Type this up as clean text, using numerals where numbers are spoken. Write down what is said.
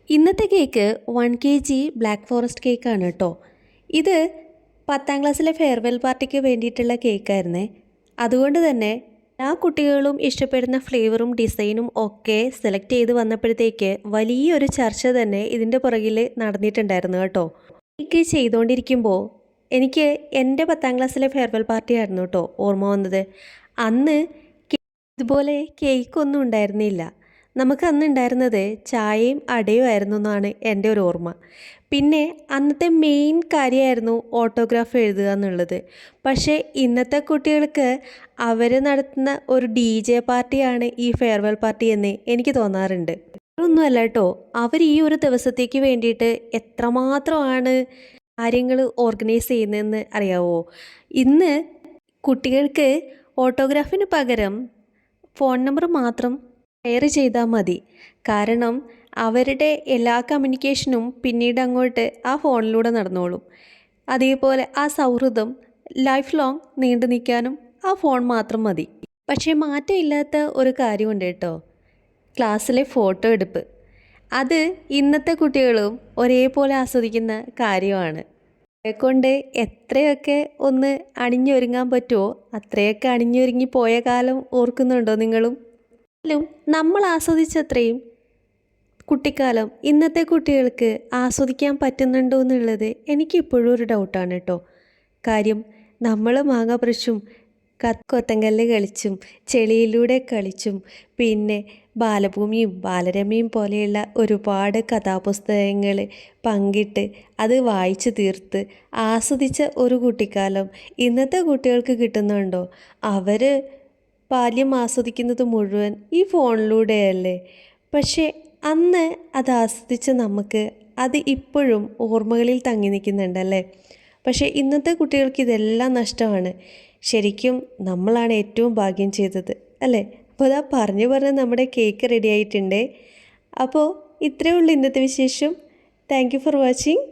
ഇന്നത്തെ cake 1 kg black forest കേക്കാണ് കേട്ടോ. ഇത് 10ാം ക്ലാസ്സിലെ ഫെയർവെൽ പാർട്ടിക്ക് വേണ്ടിയിട്ടുള്ള കേക്കായിരുന്നേ. അതുകൊണ്ട് തന്നെ എല്ലാ കുട്ടികളും ഇഷ്ടപ്പെടുന്ന ഫ്ലേവറും ഡിസൈനും ഒക്കെ സെലക്ട് ചെയ്ത് വന്നപ്പോഴത്തേക്ക് വലിയൊരു ചർച്ച തന്നെ ഇതിൻ്റെ പുറകിൽ നടന്നിട്ടുണ്ടായിരുന്നു കേട്ടോ. കേക്ക് ചെയ്തുകൊണ്ടിരിക്കുമ്പോൾ എനിക്ക് എൻ്റെ 10ാം ക്ലാസ്സിലെ ഫെയർവെൽ പാർട്ടി ആയിരുന്നു കേട്ടോ ഓർമ്മ വന്നത്. അന്ന് ഇതുപോലെ കേക്കൊന്നും ഉണ്ടായിരുന്നില്ല. നമുക്ക് അന്ന് ഉണ്ടായിരുന്നത് ചായയും അടയും ആയിരുന്നു എന്നാണ് എൻ്റെ ഒരു ഓർമ്മ. പിന്നെ അന്നത്തെ മെയിൻ കാര്യമായിരുന്നു ഓട്ടോഗ്രാഫ് എഴുതുക എന്നുള്ളത്. പക്ഷേ ഇന്നത്തെ കുട്ടികൾക്ക് അവർ നടത്തുന്ന ഒരു DJ പാർട്ടിയാണ് ഈ ഫെയർവെൽ പാർട്ടി എന്ന് എനിക്ക് തോന്നാറുണ്ട്. ഒന്നുമല്ല കേട്ടോ, അവർ ഈ ഒരു ദിവസത്തേക്ക് വേണ്ടിയിട്ട് എത്രമാത്രമാണ് കാര്യങ്ങൾ ഓർഗനൈസ് ചെയ്യുന്നതെന്ന് അറിയാവോ? ഇന്ന് കുട്ടികൾക്ക് ഓട്ടോഗ്രാഫിന് പകരം ഫോൺ നമ്പർ മാത്രം ഷെയർ ചെയ്താൽ മതി. കാരണം അവരുടെ എല്ലാ കമ്മ്യൂണിക്കേഷനും പിന്നീട് അങ്ങോട്ട് ആ ഫോണിലൂടെ നടന്നോളും. അതേപോലെ ആ സൗഹൃദം ലൈഫ് ലോങ് നീണ്ടു നിൽക്കാനും ആ ഫോൺ മാത്രം മതി. പക്ഷേ മാറ്റമില്ലാത്ത ഒരു കാര്യമുണ്ട് കേട്ടോ, ക്ലാസ്സിലെ ഫോട്ടോ എടുപ്പ്. അത് ഇന്നത്തെ കുട്ടികളും ഒരേപോലെ ആസ്വദിക്കുന്ന കാര്യമാണ്. കൊണ്ട് എത്രയൊക്കെ ഒന്ന് അണിഞ്ഞൊരുങ്ങാൻ പറ്റുമോ അത്രയൊക്കെ അണിഞ്ഞൊരുങ്ങി പോയ കാലം ഓർക്കുന്നുണ്ടോ നിങ്ങളും? നമ്മൾ ആസ്വദിച്ചത്രയും കുട്ടിക്കാലം ഇന്നത്തെ കുട്ടികൾക്ക് ആസ്വദിക്കാൻ പറ്റുന്നുണ്ടോ എന്നുള്ളത് എനിക്കിപ്പോഴും ഒരു ഡൗട്ടാണ് കേട്ടോ. കാര്യം നമ്മൾ മാങ്ങ പറിച്ചും കൊത്തങ്കല്ല് കളിച്ചും ചെളിയിലൂടെ കളിച്ചും പിന്നെ ബാലഭൂമിയും ബാലരമയും പോലെയുള്ള ഒരുപാട് കഥാപുസ്തകങ്ങൾ പങ്കിട്ട് അത് വായിച്ചു തീർത്ത് ആസ്വദിച്ച ഒരു കുട്ടിക്കാലം ഇന്നത്തെ കുട്ടികൾക്ക് കിട്ടുന്നുണ്ടോ? അവർ ബാല്യം ആസ്വദിക്കുന്നത് മുഴുവൻ ഈ ഫോണിലൂടെയല്ലേ. പക്ഷേ അന്ന് അത് ആസ്വദിച്ച നമുക്ക് അത് ഇപ്പോഴും ഓർമ്മകളിൽ തങ്ങി നിൽക്കുന്നുണ്ടല്ലേ. പക്ഷേ ഇന്നത്തെ കുട്ടികൾക്ക് ഇതെല്ലാം നഷ്ടമാണ്. ശരിക്കും നമ്മളാണ് ഏറ്റവും ഭാഗ്യം ചെയ്തത് അല്ലേ. അപ്പോൾ അതാ പറഞ്ഞു നമ്മുടെ കേക്ക് റെഡി ആയിട്ടുണ്ടേ. അപ്പോൾ ഇത്രയേ ഉള്ളൂ ഇന്നത്തെ വിശേഷം. Thank you for watching.